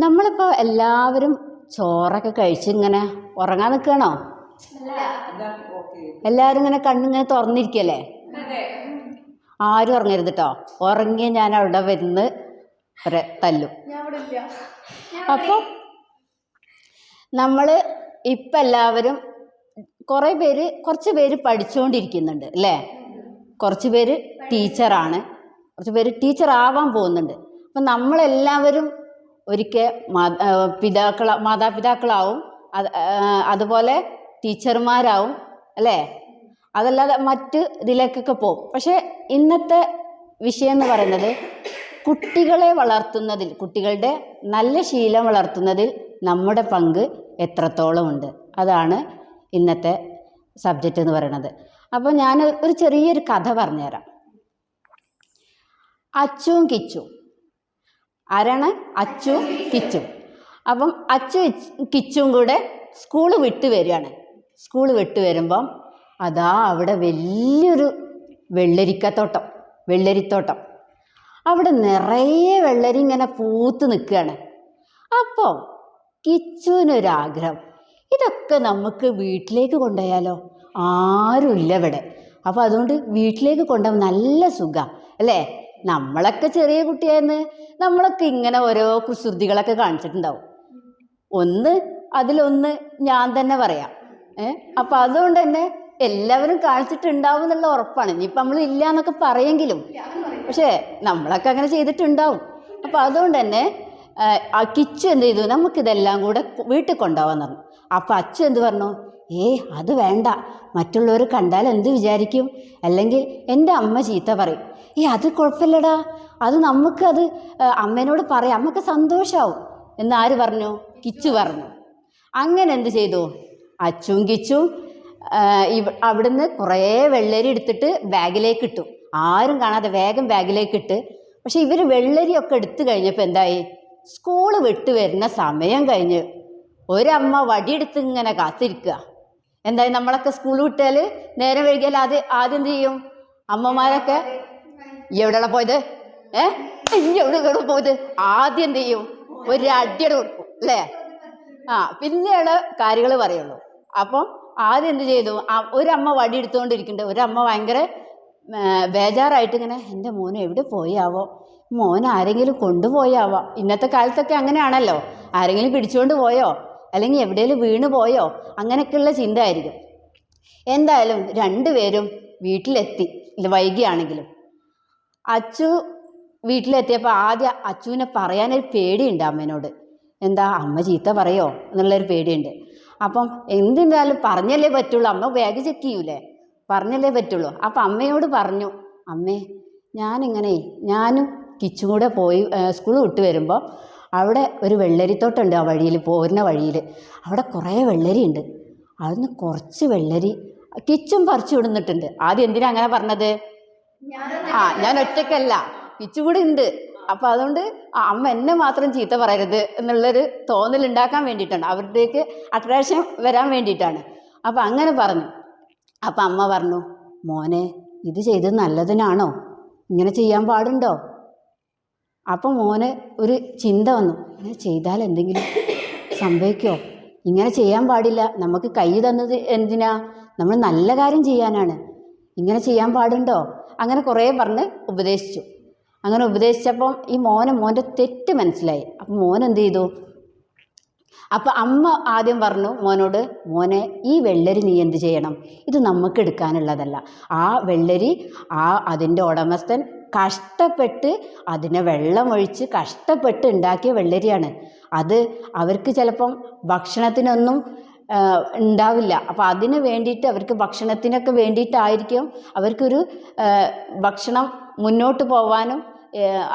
നമ്മളിപ്പോൾ എല്ലാവരും ചോറൊക്കെ കഴിച്ച് ഇങ്ങനെ ഉറങ്ങാൻ നിൽക്കണോ? എല്ലാവരും ഇങ്ങനെ കണ്ണിങ്ങനെ തുറന്നിരിക്കല്ലേ? ആരും ഉറങ്ങരുത് കേട്ടോ. ഉറങ്ങിയ ഞാൻ അവിടെ വരുന്ന് ഒരു തല്ലും. അപ്പോൾ നമ്മൾ ഇപ്പം എല്ലാവരും കുറച്ച് പേര് പഠിച്ചുകൊണ്ടിരിക്കുന്നുണ്ട് അല്ലേ? കുറച്ച് പേര് ടീച്ചറാണ്, കുറച്ച് പേര് ടീച്ചറാവാൻ പോകുന്നുണ്ട്. അപ്പം നമ്മളെല്ലാവരും ഒരിക്കൽ മാതാപിതാക്കളാവും, അതുപോലെ ടീച്ചർമാരാവും അല്ലേ? അതല്ലാതെ മറ്റ് ഇതിലേക്കൊക്കെ പോകും. പക്ഷേ ഇന്നത്തെ വിഷയം എന്ന് പറയുന്നത് കുട്ടികളെ വളർത്തുന്നതിൽ, കുട്ടികളുടെ നല്ല ശീലം വളർത്തുന്നതിൽ നമ്മുടെ പങ്ക് എത്രത്തോളം ഉണ്ട്, അതാണ് ഇന്നത്തെ സബ്ജക്റ്റ് എന്ന് പറയുന്നത്. അപ്പോൾ ഞാൻ ഒരു ചെറിയൊരു കഥ പറഞ്ഞുതരാം. അച്ചുവും കിച്ചും. ആരാണ്? അച്ചുവും കിച്ചും. അപ്പം അച്ചു കിച്ചും കൂടെ സ്കൂള് വിട്ട് വരികയാണ്. സ്കൂള് വിട്ട് വരുമ്പം അതാ അവിടെ വലിയൊരു വെള്ളരിത്തോട്ടം. അവിടെ നിറയെ വെള്ളരി ഇങ്ങനെ പൂത്ത് നിൽക്കുകയാണ്. അപ്പോൾ കിച്ചുവിനൊരാഗ്രഹം, ഇതൊക്കെ നമുക്ക് വീട്ടിലേക്ക് കൊണ്ടുപോയാലോ? ആരുമില്ല ഇവിടെ. അപ്പോൾ അതുകൊണ്ട് വീട്ടിലേക്ക് കൊണ്ടുപോകാൻ നല്ല സുഖമാണ് അല്ലേ? നമ്മളൊക്കെ ചെറിയ കുട്ടിയായിരുന്നു, നമ്മളൊക്കെ ഇങ്ങനെ ഓരോ കുസൃതികളൊക്കെ കാണിച്ചിട്ടുണ്ടാവും. അതിലൊന്ന് ഞാൻ തന്നെ പറയാം. അപ്പം അതുകൊണ്ട് തന്നെ എല്ലാവരും കാണിച്ചിട്ടുണ്ടാവും എന്നുള്ള ഉറപ്പാണ്. ഇനിയിപ്പം നമ്മൾ ഇല്ല എന്നൊക്കെ പറയെങ്കിലും പക്ഷേ നമ്മളൊക്കെ അങ്ങനെ ചെയ്തിട്ടുണ്ടാവും. അപ്പം അതുകൊണ്ട് തന്നെ കിച്ചു എന്ത് ചെയ്തു, നമുക്കിതെല്ലാം കൂടെ വീട്ടിൽ കൊണ്ടുപോകാൻ പറഞ്ഞു. അപ്പം അച്ചു എന്ത് പറഞ്ഞു, അത് വേണ്ട, മറ്റുള്ളവർ കണ്ടാൽ എന്ത് വിചാരിക്കും, അല്ലെങ്കിൽ എൻ്റെ അമ്മ ചീത്ത പറയും. അത് കുഴപ്പമില്ലടാ, അത് അമ്മേനോട് പറയാം, അമ്മക്ക് സന്തോഷമാവും എന്നാര് പറഞ്ഞു? കിച്ചു പറഞ്ഞു. അങ്ങനെ എന്ത് ചെയ്തു, അച്ചും കിച്ചും അവിടുന്ന് കുറേ വെള്ളരി എടുത്തിട്ട് ബാഗിലേക്ക് ഇട്ടു. ആരും കാണാതെ വേഗം ബാഗിലേക്ക് ഇട്ട്. പക്ഷെ ഇവർ വെള്ളരിയൊക്കെ എടുത്തു കഴിഞ്ഞപ്പോൾ എന്തായി, സ്കൂള് വിട്ട് വരുന്ന സമയം കഴിഞ്ഞ് ഒരമ്മ വടിയെടുത്ത് ഇങ്ങനെ കാത്തിരിക്കുക. എന്തായി, നമ്മളൊക്കെ സ്കൂൾ വിട്ടാൽ നേരം വൈകിയാൽ ആദ്യം എന്ത് ചെയ്യും? അമ്മമാരൊക്കെ എവിടെയാണ് പോയത്, എവിടെ പോയത്, ആദ്യം എന്ത് ചെയ്യും? ഒരു അടിയുടെ കൊടുക്കും അല്ലേ? പിന്നെയാണ് കാര്യങ്ങൾ പറയുള്ളൂ. അപ്പം ആദ്യം എന്ത് ചെയ്തു, ഒരമ്മ വടി എടുത്തുകൊണ്ടിരിക്കുന്നുണ്ട്. ഒരമ്മ ഭയങ്കര ബേജാറായിട്ട് ഇങ്ങനെ, എൻ്റെ മോനെ എവിടെ പോയാവോ, മോനെ ആരെങ്കിലും കൊണ്ടുപോയാവോ? ഇന്നത്തെ കാലത്തൊക്കെ അങ്ങനെയാണല്ലോ, ആരെങ്കിലും പിടിച്ചുകൊണ്ട് പോയോ, അല്ലെങ്കിൽ എവിടെയെങ്കിലും വീണ് പോയോ, അങ്ങനെയൊക്കെയുള്ള ചിന്ത ആയിരിക്കും. എന്തായാലും രണ്ടുപേരും വീട്ടിലെത്തി, വൈകിയാണെങ്കിലും. അച്ചു വീട്ടിലെത്തിയപ്പോൾ ആദ്യം അച്ചുവിനെ പറയാനൊരു പേടിയുണ്ട് അമ്മേനോട്. എന്താ, അമ്മ ചീത്ത പറയോ എന്നുള്ളൊരു പേടിയുണ്ട്. അപ്പം എന്തിനാലും പറഞ്ഞല്ലേ പറ്റുള്ളൂ, അമ്മ ബാഗ് ചെക്ക് ചെയ്യൂലേ, പറഞ്ഞല്ലേ പറ്റുള്ളൂ. അപ്പം അമ്മയോട് പറഞ്ഞു, അമ്മേ ഞാനും കിച്ചും കൂടെ പോയി സ്കൂൾ വിട്ട് വരുമ്പോൾ അവിടെ ഒരു വെള്ളരിത്തോട്ടമുണ്ട്, ആ വഴിയിൽ പോരുന്ന വഴിയിൽ. അവിടെ കുറേ വെള്ളരി ഉണ്ട്, അതിന് കുറച്ച് വെള്ളരി കിച്ചും പറിച്ചു വിടുന്നിട്ടുണ്ട്. ആദ്യം എന്തിനാ അങ്ങനെ പറഞ്ഞത്? ഞാൻ ഒറ്റയ്ക്കല്ല, കിച്ചു കൂടെ ഉണ്ട്. അപ്പം അതുകൊണ്ട് അമ്മ എന്നെ മാത്രം ചീത്ത പറയരുത് എന്നുള്ളൊരു തോന്നലുണ്ടാക്കാൻ വേണ്ടിയിട്ടാണ്, അവരുടേക്ക് അട്രാക്ഷൻ വരാൻ വേണ്ടിയിട്ടാണ്. അപ്പം അങ്ങനെ പറഞ്ഞു. അപ്പം അമ്മ പറഞ്ഞു, മോനെ ഇത് ചെയ്തത് നല്ലതിനാണോ, ഇങ്ങനെ ചെയ്യാൻ പാടുണ്ടോ? അപ്പം മോന് ഒരു ചിന്ത വന്നു, ഇങ്ങനെ ചെയ്താൽ എന്തെങ്കിലും സംഭവിക്കുമോ, ഇങ്ങനെ ചെയ്യാൻ പാടില്ല, നമുക്ക് കൈ തന്നത് എന്തിനാ, നമ്മൾ നല്ല കാര്യം ചെയ്യാനാണ്, ഇങ്ങനെ ചെയ്യാൻ പാടുണ്ടോ? അങ്ങനെ കുറേ പറഞ്ഞ് ഉപദേശിച്ചു. അങ്ങനെ ഉപദേശിച്ചപ്പം ഈ മോൻ്റെ തെറ്റ് മനസ്സിലായി. അപ്പം മോൻ എന്ത് ചെയ്തു, അപ്പം അമ്മ ആദ്യം പറഞ്ഞു മോനോട്, മോനെ ഈ വെള്ളരി നീ എന്ത് ചെയ്യണം, ഇത് നമുക്ക് എടുക്കാനുള്ളതല്ല, ആ വെള്ളരി അതിൻ്റെ ഉടമസ്ഥൻ കഷ്ടപ്പെട്ട് അതിനെ വെള്ളമൊഴിച്ച് കഷ്ടപ്പെട്ട് ഉണ്ടാക്കിയ വെള്ളരിയാണ്. അത് അവർക്ക് ചിലപ്പം ഭക്ഷണത്തിനൊന്നും ഉണ്ടാവില്ല. അപ്പോൾ അതിന് വേണ്ടിയിട്ട് അവർക്ക് ഭക്ഷണത്തിനൊക്കെ വേണ്ടിയിട്ടായിരിക്കും അവർക്കൊരു ഭക്ഷണം മുന്നോട്ട് പോവാനും,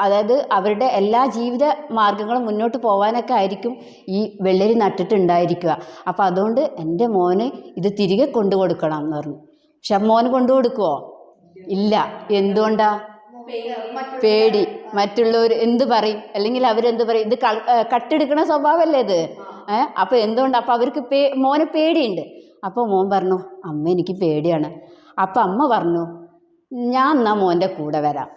അതായത് അവരുടെ എല്ലാ ജീവിത മാർഗങ്ങളും മുന്നോട്ട് പോകാനൊക്കെ ആയിരിക്കും ഈ വെള്ളരി നട്ടിട്ടുണ്ടായിരിക്കുക. അപ്പോൾ അതുകൊണ്ട് എൻ്റെ മോന് ഇത് തിരികെ കൊണ്ടു കൊടുക്കണം എന്ന് പറഞ്ഞു. പക്ഷെ മോന് കൊണ്ടു കൊടുക്കുമോ? ഇല്ല. എന്തുകൊണ്ടാ? പേടി. മറ്റുള്ളവർ എന്ത് പറയും, അല്ലെങ്കിൽ അവരെന്ത് പറയും, ഇത് കട്ടെടുക്കണ സ്വഭാവമല്ലേ ഇത്. അപ്പോൾ എന്തുകൊണ്ട്, അപ്പോൾ അവർക്ക് മോനെ പേടിയുണ്ട്. അപ്പോൾ മോൻ പറഞ്ഞു, അമ്മ എനിക്ക് പേടിയാണ്. അപ്പോൾ അമ്മ പറഞ്ഞു, ഞാൻ എന്നാൽ മോൻ്റെ കൂടെ വരാം.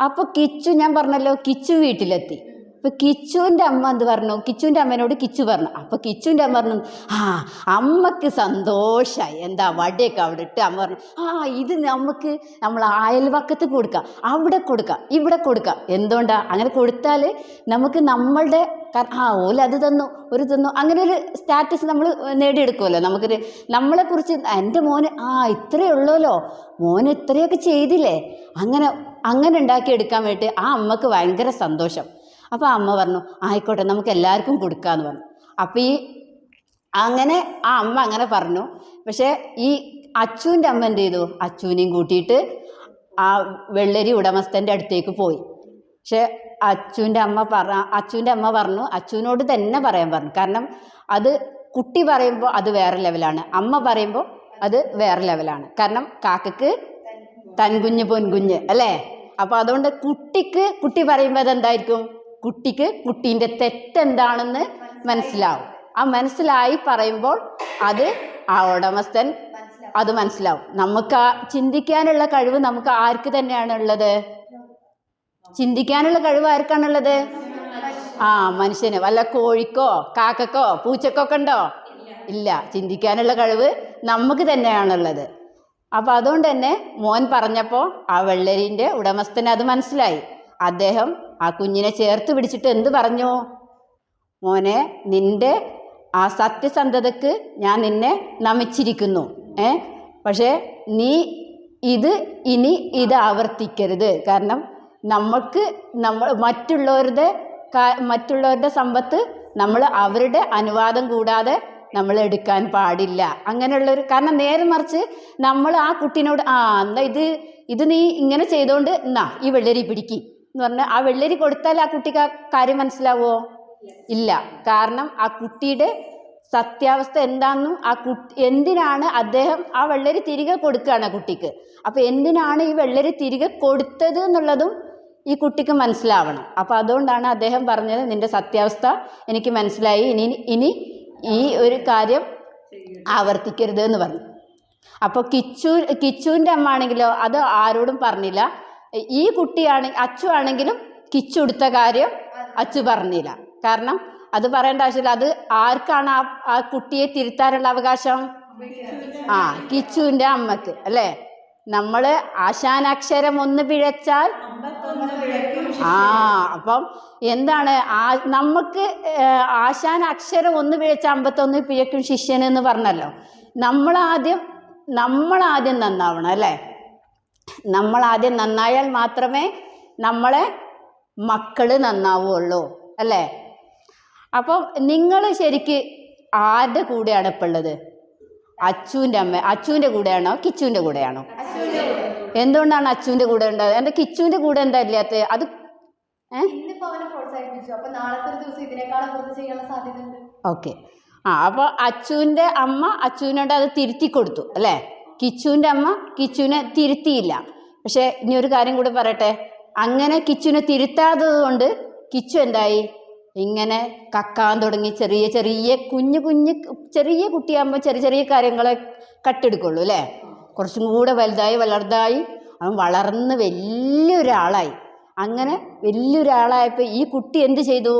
അപ്പോൾ കിച്ചു, ഞാൻ പറഞ്ഞല്ലോ കിച്ചു വീട്ടിലെത്തി. ഇപ്പം കിച്ചുവിൻ്റെ അമ്മ എന്ത് പറഞ്ഞു, കിച്ചുവിൻ്റെ അമ്മേനോട് കിച്ചു പറഞ്ഞു. അപ്പോൾ കിച്ചുവിൻ്റെ അമ്മ പറഞ്ഞു, ആ അമ്മക്ക് സന്തോഷമായി, എന്താ വടിയൊക്കെ അവിടെ ഇട്ട് അമ്മ പറഞ്ഞു, ഇത് നമുക്ക് നമ്മൾ അയൽവക്കത്ത് കൊടുക്കാം, അവിടെ കൊടുക്കാം, ഇവിടെ കൊടുക്കാം. എന്തുകൊണ്ടാണ് അങ്ങനെ കൊടുത്താൽ നമുക്ക് നമ്മളുടെ ഓല അത് തന്നു ഒരു തന്നു അങ്ങനെ ഒരു സ്റ്റാറ്റസ് നമ്മൾ നേടിയെടുക്കുമല്ലോ. നമുക്കൊരു നമ്മളെക്കുറിച്ച് എൻ്റെ മോന് ഇത്രയേ ഉള്ളൂല്ലോ, മോന് ഇത്രയൊക്കെ ചെയ്തില്ലേ, അങ്ങനെ ഉണ്ടാക്കിയെടുക്കാൻ വേണ്ടിയിട്ട് ആ അമ്മക്ക് ഭയങ്കര സന്തോഷം. അപ്പോൾ അമ്മ പറഞ്ഞു ആയിക്കോട്ടെ നമുക്ക് എല്ലാവർക്കും കൊടുക്കാമെന്ന് പറഞ്ഞു. അപ്പോൾ അങ്ങനെ ആ അമ്മ അങ്ങനെ പറഞ്ഞു. പക്ഷേ ഈ അച്ചുവിൻ്റെ അമ്മ എന്ത് ചെയ്തു, അച്ചുവിനെയും കൂട്ടിയിട്ട് ആ വെള്ളരി ഉടമസ്ഥൻ്റെ അടുത്തേക്ക് പോയി. പക്ഷേ അച്ചുവിൻ്റെ അമ്മ പറഞ്ഞു അച്ചുവിനോട് തന്നെ പറയാൻ പറഞ്ഞു. കാരണം അത് കുട്ടി പറയുമ്പോൾ അത് വേറെ ലെവലാണ്, അമ്മ പറയുമ്പോൾ അത് വേറെ ലെവലാണ്. കാരണം കാക്കക്ക് തൻകുഞ്ഞ് പൊൻകുഞ്ഞ് അല്ലേ. അപ്പോൾ അതുകൊണ്ട് കുട്ടി പറയുമ്പോൾ അതെന്തായിരിക്കും, കുട്ടിക്ക് കുട്ടീൻ്റെ തെറ്റെന്താണെന്ന് മനസ്സിലാവും. ആ മനസ്സിലായി പറയുമ്പോൾ അത് ആ ഉടമസ്ഥൻ അത് മനസ്സിലാവും. നമുക്ക് ചിന്തിക്കാനുള്ള കഴിവ് നമുക്ക് ആർക്ക് തന്നെയാണ് ഉള്ളത്, ചിന്തിക്കാനുള്ള കഴിവ് ആർക്കാണുള്ളത്, മനുഷ്യന്. വല്ല കോഴിക്കോ കാക്കക്കോ പൂച്ചക്കോ ഒക്കെ ഉണ്ടോ? ഇല്ല. ചിന്തിക്കാനുള്ള കഴിവ് നമുക്ക് തന്നെയാണുള്ളത്. അപ്പോൾ അതുകൊണ്ട് തന്നെ മോൻ പറഞ്ഞപ്പോൾ ആ വെള്ളരിൻ്റെ ഉടമസ്ഥന് അത് മനസ്സിലായി. അദ്ദേഹം ആ കുഞ്ഞിനെ ചേർത്ത് പിടിച്ചിട്ട് എന്ത് പറഞ്ഞു, മോനെ നിൻ്റെ ആ സത്യസന്ധതയ്ക്ക് ഞാൻ നിന്നെ നമിച്ചിരിക്കുന്നു, പക്ഷേ നീ ഇനി ഇത് ആവർത്തിക്കരുത്. കാരണം നമ്മൾ മറ്റുള്ളവരുടെ സമ്പത്ത് നമ്മൾ അവരുടെ അനുവാദം കൂടാതെ നമ്മൾ എടുക്കാൻ പാടില്ല. അങ്ങനെയുള്ളൊരു കാരണം നേരെ മറിച്ച് നമ്മൾ ആ കുട്ടീനോട് എന്നാ ഇത് നീ ഇങ്ങനെ ചെയ്തുകൊണ്ട് ഈ വെള്ളരി പിടിക്കി എന്ന് പറഞ്ഞാൽ ആ വെള്ളരി കൊടുത്താൽ ആ കുട്ടിക്ക് ആ കാര്യം മനസ്സിലാവുമോ? ഇല്ല. കാരണം ആ കുട്ടിയുടെ സത്യാവസ്ഥ എന്താണെന്നും എന്തിനാണ് അദ്ദേഹം ആ വെള്ളരി തിരികെ കൊടുക്കുകയാണ് കുട്ടിക്ക്. അപ്പോൾ എന്തിനാണ് ഈ വെള്ളരി തിരികെ കൊടുത്തത് എന്നുള്ളതും ഈ കുട്ടിക്ക് മനസ്സിലാവണം. അപ്പോൾ അതുകൊണ്ടാണ് അദ്ദേഹം പറഞ്ഞത് നിൻ്റെ സത്യാവസ്ഥ എനിക്ക് മനസ്സിലായി, ഇനി ഈ ഒരു കാര്യം ആവർത്തിക്കരുത് എന്ന് പറഞ്ഞു. അപ്പോൾ കിച്ചുവിൻ്റെ അമ്മ ആണെങ്കിലോ അത് ആരോടും പറഞ്ഞില്ല. ഈ അച്ചു ആണെങ്കിലും കിച്ചു എടുത്ത കാര്യം അച്ചു പറഞ്ഞില്ല. കാരണം അത് പറയേണ്ട ആവശ്യമില്ല. അത് ആർക്കാണ് ആ കുട്ടിയെ തിരുത്താനുള്ള അവകാശം? കിച്ചുവിൻ്റെ അമ്മക്ക് അല്ലേ. നമ്മൾ ആശാനക്ഷരം ഒന്ന് പിഴച്ചാൽ അപ്പം എന്താണ് നമുക്ക് ആശാൻ അക്ഷരം ഒന്ന് പിഴച്ച 51 പിഴക്കും ശിഷ്യൻ എന്ന് പറഞ്ഞല്ലോ. നമ്മളാദ്യം നന്നാവണം അല്ലേ. നമ്മളാദ്യം നന്നായാൽ മാത്രമേ നമ്മളെ മക്കൾ നന്നാവുള്ളൂ അല്ലേ. അപ്പം നിങ്ങൾ ശരിക്ക് ആരുടെ കൂടെയാണ് ഇപ്പോൾ ഉള്ളത്? അച്ചുവിൻ്റെ കൂടെയാണോ കിച്ചുവിൻ്റെ കൂടെയാണോ? എന്തുകൊണ്ടാണ് അച്ചുവിൻ്റെ കൂടെ ഉണ്ടായത്? എൻ്റെ കിച്ചുവിൻ്റെ കൂടെ എന്താ ഇല്ലാത്തത്? അത് ഓക്കെ. അപ്പോൾ അച്ചുവിൻ്റെ അമ്മ അച്ചുവിനോട് അത് തിരുത്തി കൊടുത്തു അല്ലേ. കിച്ചുവിൻ്റെ അമ്മ കിച്ചുവിനെ തിരുത്തിയില്ല. പക്ഷേ ഇനി ഒരു കാര്യം കൂടി പറയട്ടെ. അങ്ങനെ കിച്ചുവിനെ തിരുത്താത്തത് കൊണ്ട് കിച്ചു എന്തായി, ഇങ്ങനെ കക്കാൻ തുടങ്ങി. ചെറിയ കുഞ്ഞു ചെറിയ കുട്ടിയാകുമ്പോൾ ചെറിയ കാര്യങ്ങളെ കട്ടെടുക്കുള്ളൂ അല്ലേ. കുറച്ചും കൂടെ വലുതായി അവൻ വളർന്ന് വലിയൊരാളായി. അങ്ങനെ വലിയൊരാളായപ്പോൾ ഈ കുട്ടി എന്ത് ചെയ്തു,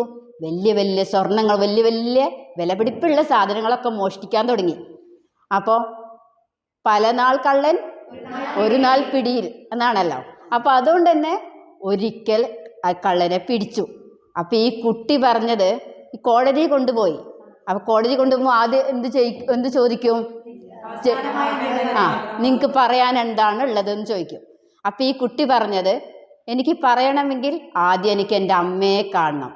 വലിയ സ്വർണ്ണങ്ങൾ വലിയ വിലപിടിപ്പുള്ള സാധനങ്ങളൊക്കെ മോഷ്ടിക്കാൻ തുടങ്ങി. അപ്പോൾ പല നാൾ കള്ളൻ ഒരു നാൾ പിടിയിൽ എന്നാണല്ലോ. അപ്പോൾ അതുകൊണ്ട് തന്നെ ഒരിക്കൽ ആ കള്ളനെ പിടിച്ചു. അപ്പോൾ ഈ കുട്ടി പറഞ്ഞത് കോടതി കൊണ്ടുപോയി. അപ്പോൾ കോടതി കൊണ്ടുപോകുമ്പോൾ ആദ്യം എന്ത് ചോദിക്കും? നിങ്ങൾക്ക് പറയാൻ എന്താണ് ഉള്ളതെന്ന് ചോദിക്കും. അപ്പോൾ ഈ കുട്ടി പറഞ്ഞത് എനിക്ക് പറയണമെങ്കിൽ ആദ്യം എനിക്ക് എൻ്റെ അമ്മയെ കാണണം.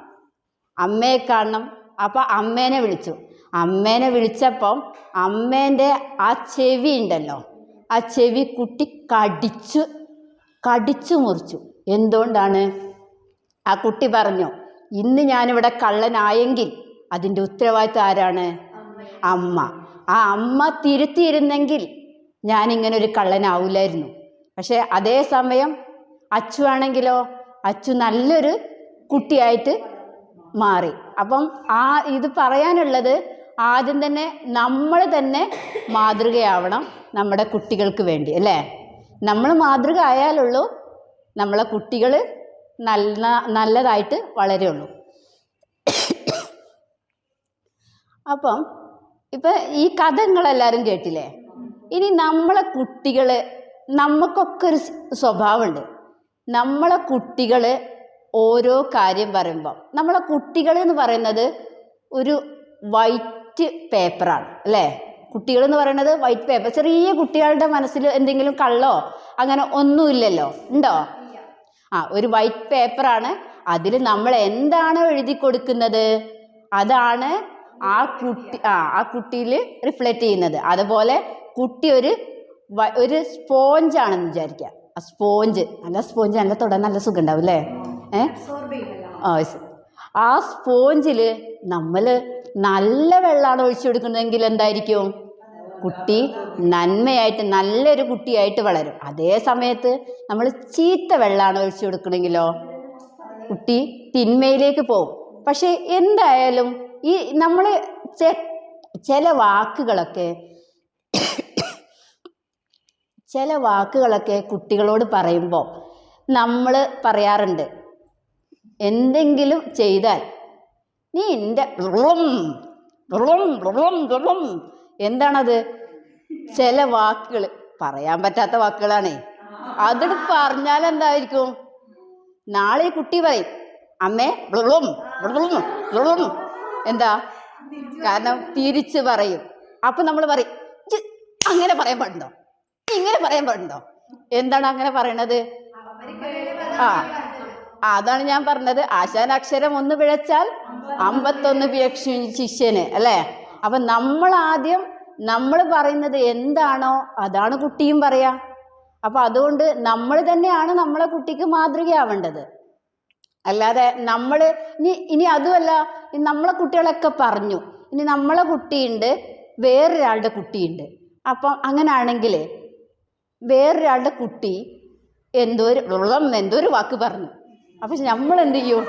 അപ്പോൾ അമ്മേനെ വിളിച്ചു. അമ്മേനെ വിളിച്ചപ്പം അമ്മേൻ്റെ ആ ചെവി ഉണ്ടല്ലോ, ആ ചെവി കുട്ടി കടിച്ചു മുറിച്ചു. എന്തുകൊണ്ടാണ്? ആ കുട്ടി പറഞ്ഞു ഇന്ന് ഞാനിവിടെ കള്ളനായെങ്കിൽ അതിൻ്റെ ഉത്തരവാദിത്വം ആരാണ്? അമ്മ. ആ അമ്മ തിരുത്തിയിരുന്നെങ്കിൽ ഞാനിങ്ങനെ ഒരു കള്ളനാവില്ലായിരുന്നു. പക്ഷേ അതേസമയം അച്ചു ആണെങ്കിലോ അച്ചു നല്ലൊരു കുട്ടിയായിട്ട് മാറി. അപ്പം ഇത് പറയാനുള്ളത് ആദ്യം തന്നെ നമ്മൾ തന്നെ മാതൃകയാവണം നമ്മുടെ കുട്ടികൾക്ക് വേണ്ടി അല്ലേ. നമ്മൾ മാതൃക ആയാലുള്ളൂ നമ്മളെ കുട്ടികൾ നല്ലതായിട്ട് വളരുള്ളൂ. അപ്പം ഇപ്പം ഈ കഥകളെല്ലാവരും കേട്ടില്ലേ? ഇനി നമ്മളെ കുട്ടികൾ, നമുക്കൊക്കെ ഒരു സ്വഭാവമുണ്ട്. നമ്മളെ കുട്ടികൾ ഓരോ കാര്യം പറയുമ്പോൾ, നമ്മളെ കുട്ടികൾ എന്ന് പറയുന്നത് ഒരു വൈറ്റ് പേപ്പറാണ് അല്ലേ? കുട്ടികൾ എന്ന് പറയുന്നത് വൈറ്റ് പേപ്പർ. ചെറിയ കുട്ടികളുടെ മനസ്സിൽ എന്തെങ്കിലും കള്ളോ അങ്ങനെ ഒന്നുമില്ലല്ലോ, ഉണ്ടോ? ഒരു വൈറ്റ് പേപ്പറാണ്. അതിൽ നമ്മൾ എന്താണോ എഴുതി കൊടുക്കുന്നത് അതാണ് ആ കുട്ടിയിൽ റിഫ്ലക്റ്റ് ചെയ്യുന്നത്. അതുപോലെ കുട്ടി ഒരു സ്പോഞ്ചാണെന്ന് വിചാരിക്കുക. ആ സ്പോഞ്ച് നല്ല തൊടാൻ നല്ല സുഖം ഉണ്ടാവും അല്ലേ? ആ സ്പോഞ്ചിൽ നമ്മൾ നല്ല വെള്ളമാണ് ഒഴിച്ചു കൊടുക്കുന്നതെങ്കിൽ എന്തായിരിക്കും? കുട്ടി നന്മയായിട്ട് നല്ലൊരു കുട്ടിയായിട്ട് വളരും. അതേ സമയത്ത് നമ്മൾ ചീത്ത വെള്ളമാണ് ഒഴിച്ചു കൊടുക്കണമെങ്കിലോ കുട്ടി തിന്മയിലേക്ക് പോകും. പക്ഷെ എന്തായാലും ഈ നമ്മൾ ചില വാക്കുകളൊക്കെ കുട്ടികളോട് പറയുമ്പോൾ നമ്മൾ പറയാറുണ്ട്, എന്തെങ്കിലും ചെയ്താൽ നീ എൻ്റെ എന്താണത്? ചില വാക്കുകൾ പറയാൻ പറ്റാത്ത വാക്കുകളാണേ. അതിന് പറഞ്ഞാൽ എന്തായിരിക്കും? നാളെ കുട്ടി പറയും, അമ്മേ എന്താ? കാരണം തിരിച്ച് പറയും. അപ്പം നമ്മൾ പറയും, അങ്ങനെ പറയാൻ പാടുണ്ടോ? ഇങ്ങനെ പറയാൻ പാടുണ്ടോ? എന്താണ് അങ്ങനെ പറയണത്? അതാണ് ഞാൻ പറഞ്ഞത്. ആശാൻ അക്ഷരം ഒന്ന് പിഴച്ചാൽ 51 പിഴച്ചു ശിഷ്യന് അല്ലേ? അപ്പം നമ്മൾ പറയുന്നത് എന്താണോ അതാണ് കുട്ടിയും പറയാ. അപ്പം അതുകൊണ്ട് നമ്മൾ തന്നെയാണ് നമ്മളെ കുട്ടിക്ക് മാതൃകയാവേണ്ടത്. അല്ലാതെ ഇനി അതുമല്ല, നമ്മളെ കുട്ടികളൊക്കെ പറഞ്ഞു, ഇനി നമ്മളെ കുട്ടിയുണ്ട്, വേറൊരാളുടെ കുട്ടിയുണ്ട്. അപ്പം അങ്ങനെയാണെങ്കിൽ വേറൊരാളുടെ കുട്ടി എന്തോരു വാക്ക് പറഞ്ഞു. അപ്പം നമ്മൾ എന്ത് ചെയ്യും?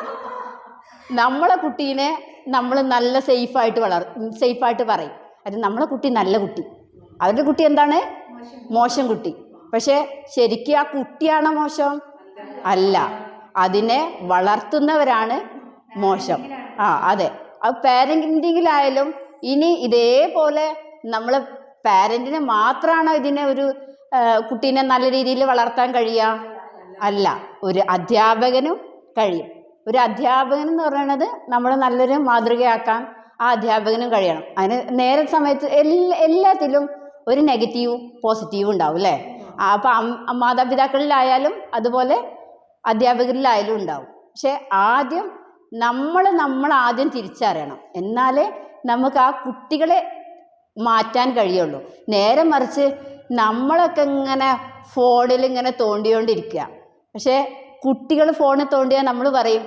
നമ്മളെ കുട്ടീനെ നമ്മൾ നല്ല സേഫായിട്ട് പറയും, അത് നമ്മളെ കുട്ടി നല്ല കുട്ടി, അവരുടെ കുട്ടി എന്താണ്? മോശം കുട്ടി. പക്ഷെ ശരിക്കും ആ കുട്ടിയാണോ മോശം? അല്ല, അതിനെ വളർത്തുന്നവരാണ് മോശം. അതെ. അത് പാരൻറ്റിങ്ങിലായാലും ഇനി ഇതേപോലെ നമ്മൾ പാരൻറ്റിന് മാത്രമാണോ ഇതിനെ ഒരു കുട്ടീനെ നല്ല രീതിയിൽ വളർത്താൻ കഴിയുക? അല്ല, ഒരു അധ്യാപകനും കഴിയും. ഒരു അധ്യാപകൻ എന്ന് പറയുന്നത് നമ്മൾ നല്ലൊരു മാതൃകയാക്കാൻ ആ അധ്യാപകനും കഴിയണം. അതിന് നേരെ സമയത്ത് എല്ലാത്തിലും ഒരു നെഗറ്റീവും പോസിറ്റീവും ഉണ്ടാവും അല്ലേ? അപ്പം മാതാപിതാക്കളിലായാലും അതുപോലെ അധ്യാപകരിലായാലും ഉണ്ടാവും. പക്ഷെ ആദ്യം നമ്മൾ ആദ്യം തിരിച്ചറിയണം, എന്നാലേ നമുക്ക് ആ കുട്ടികളെ മാറ്റാൻ കഴിയുള്ളൂ. നേരെ മറിച്ച് നമ്മളൊക്കെ ഇങ്ങനെ ഫോണിൽ ഇങ്ങനെ തോണ്ടിക്കൊണ്ടിരിക്കുക. പക്ഷെ കുട്ടികൾ ഫോണിൽ തോണ്ടിയാൽ നമ്മൾ പറയും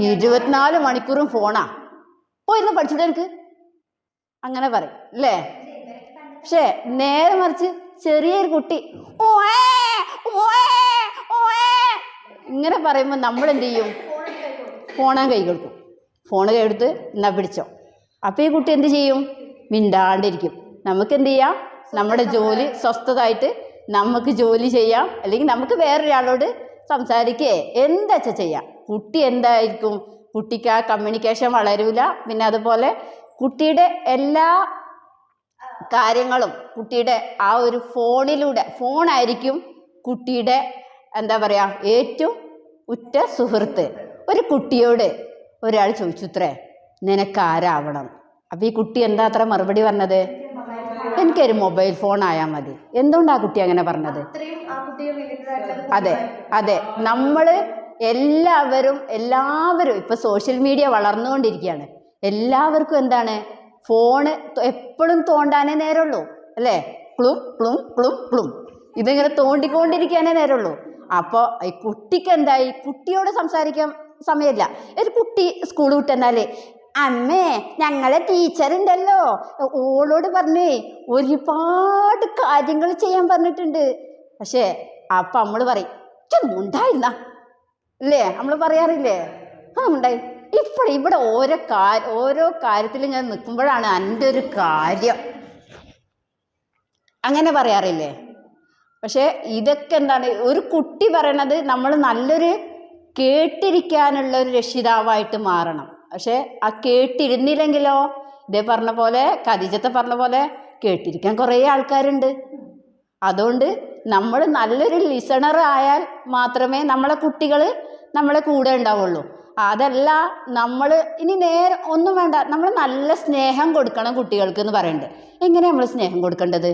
24 മണിക്കൂറും ഫോണാ, പോയിരുന്ന് പഠിച്ചിട്ട് എനിക്ക് അങ്ങനെ പറയും അല്ലേ? പക്ഷെ നേരെ മറിച്ച് ചെറിയൊരു കുട്ടി ഇങ്ങനെ പറയുമ്പോൾ നമ്മൾ എന്ത് ചെയ്യും? ഫോണാൻ കൈ കൊടുക്കും. ഫോണ് എടുത്ത് എന്നാ പിടിച്ചോ. അപ്പം ഈ കുട്ടി എന്ത് ചെയ്യും? മിണ്ടാണ്ടിരിക്കും. നമുക്ക് എന്ത് ചെയ്യാം? നമ്മുടെ ജോലി സ്വസ്ഥതായിട്ട് നമുക്ക് ജോലി ചെയ്യാം, അല്ലെങ്കിൽ നമുക്ക് വേറൊരാളോട് സംസാരിക്കേ എന്താ ചെയ്യാം. കുട്ടി എന്തായിരിക്കും? കുട്ടിക്ക് ആ കമ്മ്യൂണിക്കേഷൻ വളരൂല. പിന്നെ അതുപോലെ കുട്ടിയുടെ എല്ലാ കാര്യങ്ങളും കുട്ടിയുടെ ആ ഒരു ഫോണായിരിക്കും കുട്ടിയുടെ എന്താ പറയുക ഏറ്റവും ഉറ്റ സുഹൃത്ത്. ഒരു കുട്ടിയോട് ഒരാൾ ചോദിച്ചുത്രേ, നിനക്കാരാവണം? അപ്പം ഈ കുട്ടി എന്താ അത്ര മറുപടി പറഞ്ഞത്? എനിക്കൊരു മൊബൈൽ ഫോൺ ആയാൽ മതി. എന്തുകൊണ്ടാണ് കുട്ടി അങ്ങനെ പറഞ്ഞത്? അതെ നമ്മൾ എല്ലാവരും ഇപ്പം സോഷ്യൽ മീഡിയ വളർന്നുകൊണ്ടിരിക്കുകയാണ്. എല്ലാവർക്കും എന്താണ്? ഫോണ് എപ്പോഴും തോണ്ടാനേ നേരമുള്ളൂ അല്ലേ? പ്ലും ഇതിങ്ങനെ തോണ്ടിക്കൊണ്ടിരിക്കാനേ നേരമുള്ളൂ. അപ്പോൾ ഈ കുട്ടിക്ക് എന്തായി? കുട്ടിയോട് സംസാരിക്കാൻ സമയമില്ല. ഒരു കുട്ടി സ്കൂൾ വിട്ടെന്നാലേ, അമ്മേ ഞങ്ങളെ ടീച്ചറുണ്ടല്ലോ, ഓളോട് പറഞ്ഞേ ഒരുപാട് കാര്യങ്ങൾ ചെയ്യാൻ പറഞ്ഞിട്ടുണ്ട്. പക്ഷേ അപ്പം നമ്മൾ പറയും ഉണ്ടായിരുന്ന അല്ലേ? നമ്മൾ പറയാറില്ലേ? ഉണ്ടായി. ഇവിടെ ഓരോ കാര്യത്തിൽ ഞാൻ നിൽക്കുമ്പോഴാണ് എൻ്റെ ഒരു കാര്യം, അങ്ങനെ പറയാറില്ലേ? പക്ഷേ ഇതൊക്കെ എന്താണ്? ഒരു കുട്ടി പറയണത് നമ്മൾ നല്ലൊരു കേട്ടിരിക്കാനുള്ള ഒരു രക്ഷിതാവായിട്ട് മാറണം. പക്ഷേ ആ കേട്ടിരുന്നില്ലെങ്കിലോ, ഇതേ പറഞ്ഞ പോലെ ഖദീജത്തെ പറഞ്ഞ പോലെ കേട്ടിരിക്കാൻ കുറേ ആൾക്കാരുണ്ട്. അതുകൊണ്ട് നമ്മൾ നല്ലൊരു ലിസണർ ആയാൽ മാത്രമേ നമ്മളെ കുട്ടികൾ നമ്മളെ കൂടെ ഉണ്ടാവുള്ളൂ. അതല്ല നമ്മൾ ഇനി നേരെ ഒന്നും വേണ്ട, നമ്മൾ നല്ല സ്നേഹം കൊടുക്കണം കുട്ടികൾക്ക് എന്ന് പറയുന്നുണ്ട്. എങ്ങനെയാണ് നമ്മൾ സ്നേഹം കൊടുക്കേണ്ടത്?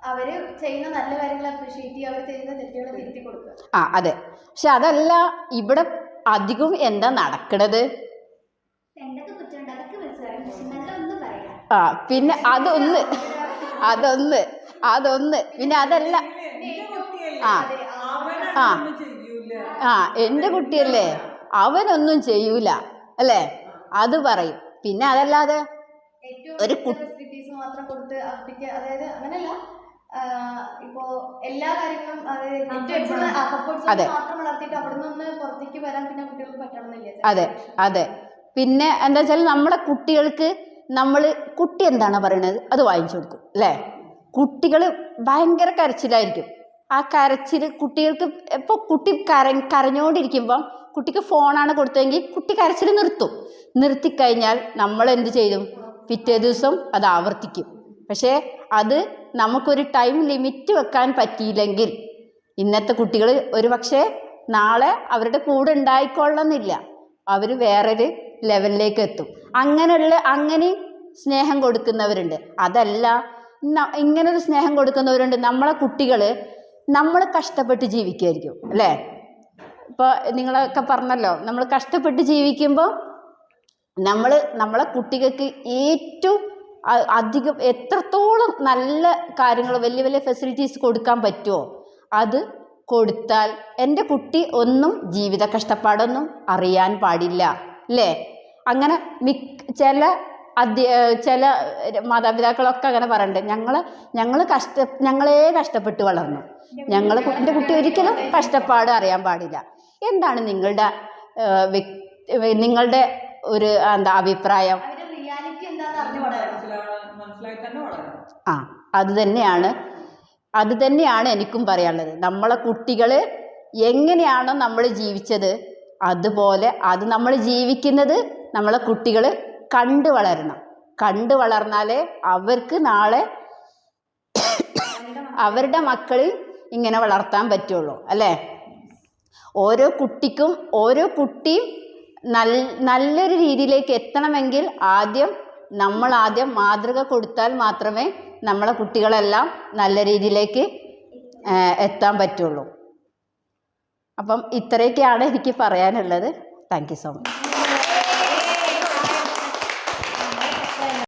അവർ ചെയ്യുന്ന നല്ല കാര്യങ്ങൾ അപ്രീഷിയേറ്റ് ചെയ്യുക, അവർ ചെയ്യുന്ന തെറ്റുകളെ തിരുത്തി കൊടുക്കുക. അതെ. പക്ഷെ അതല്ല ഇവിടെ അധികം എന്താ നടക്കണത്? പിന്നെ അതൊന്ന് പിന്നെ അതല്ല, എൻ്റെ കുട്ടിയല്ലേ, അവനൊന്നും ചെയ്യൂല അല്ലേ, അത് പറയും. പിന്നെ അതല്ലാതെ ഒരു ഫെസിലിറ്റീസ് മാത്രം കൊടുത്ത് അതായത് അങ്ങനെയല്ല, ഇപ്പോ എല്ലാ കാര്യങ്ങളും മാത്രം വളർത്തിയിട്ട് അവിടെ നിന്ന് പുറത്തേക്ക് വരാൻ പിന്നെ കുട്ടികൾക്ക് പറ്റണമെന്നില്ല. അതെ അതെ. പിന്നെ എന്താ വെച്ചാൽ നമ്മുടെ കുട്ടികൾക്ക് കുട്ടി എന്താണ് പറയണത് അത് വാങ്ങിച്ചു കൊടുക്കും അല്ലേ. കുട്ടികൾ ഭയങ്കര കരച്ചിലായിരിക്കും. ആ കരച്ചിൽ കുട്ടികൾക്ക് ഇപ്പോൾ കുട്ടി കരഞ്ഞുകൊണ്ടിരിക്കുമ്പം കുട്ടിക്ക് ഫോണാണ് കൊടുത്തതെങ്കിൽ കുട്ടി കരച്ചിൽ നിർത്തിക്കഴിഞ്ഞാൽ നമ്മൾ എന്ത് ചെയ്യും? പിറ്റേ ദിവസം അത് ആവർത്തിക്കും. പക്ഷേ അത് നമുക്കൊരു ടൈം ലിമിറ്റ് വെക്കാൻ പറ്റിയില്ലെങ്കിൽ ഇന്നത്തെ കുട്ടികൾ ഒരു പക്ഷേ നാളെ അവരുടെ കൂടെ ഉണ്ടായിക്കൊള്ളുന്നില്ല, അവർ വേറൊരു ലെവലിലേക്ക് എത്തും. അങ്ങനെയും സ്നേഹം കൊടുക്കുന്നവരുണ്ട്. അതല്ല, ഇങ്ങനൊരു സ്നേഹം കൊടുക്കുന്നവരുണ്ട്. നമ്മളെ കുട്ടികൾ നമ്മൾ കഷ്ടപ്പെട്ട് ജീവിക്കുമായിരിക്കും അല്ലേ. ഇപ്പോൾ നിങ്ങളൊക്കെ പറഞ്ഞല്ലോ, നമ്മൾ കഷ്ടപ്പെട്ട് ജീവിക്കുമ്പോൾ നമ്മളെ കുട്ടികൾക്ക് ഏറ്റവും അധികം എത്രത്തോളം നല്ല കാര്യങ്ങൾ വലിയ വലിയ ഫെസിലിറ്റീസ് കൊടുക്കാൻ പറ്റുമോ അത് കൊടുത്താൽ എൻ്റെ കുട്ടി ഒന്നും ജീവിത കഷ്ടപ്പാടൊന്നും അറിയാൻ പാടില്ല അല്ലേ. അങ്ങനെ ചില മാതാപിതാക്കളൊക്കെ അങ്ങനെ പറയുന്നുണ്ട്, ഞങ്ങളെ കഷ്ടപ്പെട്ട് വളർന്നു, എൻ്റെ കുട്ടി ഒരിക്കലും കഷ്ടപ്പാട് അറിയാൻ പാടില്ല. എന്താണ് നിങ്ങളുടെ ഒരു അഭിപ്രായം? അത് തന്നെയാണ് എനിക്കും പറയാനുള്ളത്. നമ്മളെ കുട്ടികൾ എങ്ങനെയാണോ നമ്മൾ ജീവിച്ചത് അതുപോലെ അത് നമ്മൾ ജീവിക്കുന്നത് നമ്മളെ കുട്ടികൾ കണ്ടു വളർന്നാലേ അവർക്ക് നാളെ അവരുടെ മക്കൾ ഇങ്ങനെ വളർത്താൻ പറ്റുള്ളൂ അല്ലേ. ഓരോ കുട്ടിയും നല്ലൊരു രീതിയിലേക്ക് എത്തണമെങ്കിൽ നമ്മൾ ആദ്യം മാതൃക കൊടുത്താൽ മാത്രമേ നമ്മളെ കുട്ടികളെല്ലാം നല്ല രീതിയിലേക്ക് എത്താൻ പറ്റുള്ളൂ. അപ്പം ഇത്രയൊക്കെയാണ് എനിക്ക് പറയാനുള്ളത്. Thank you so much.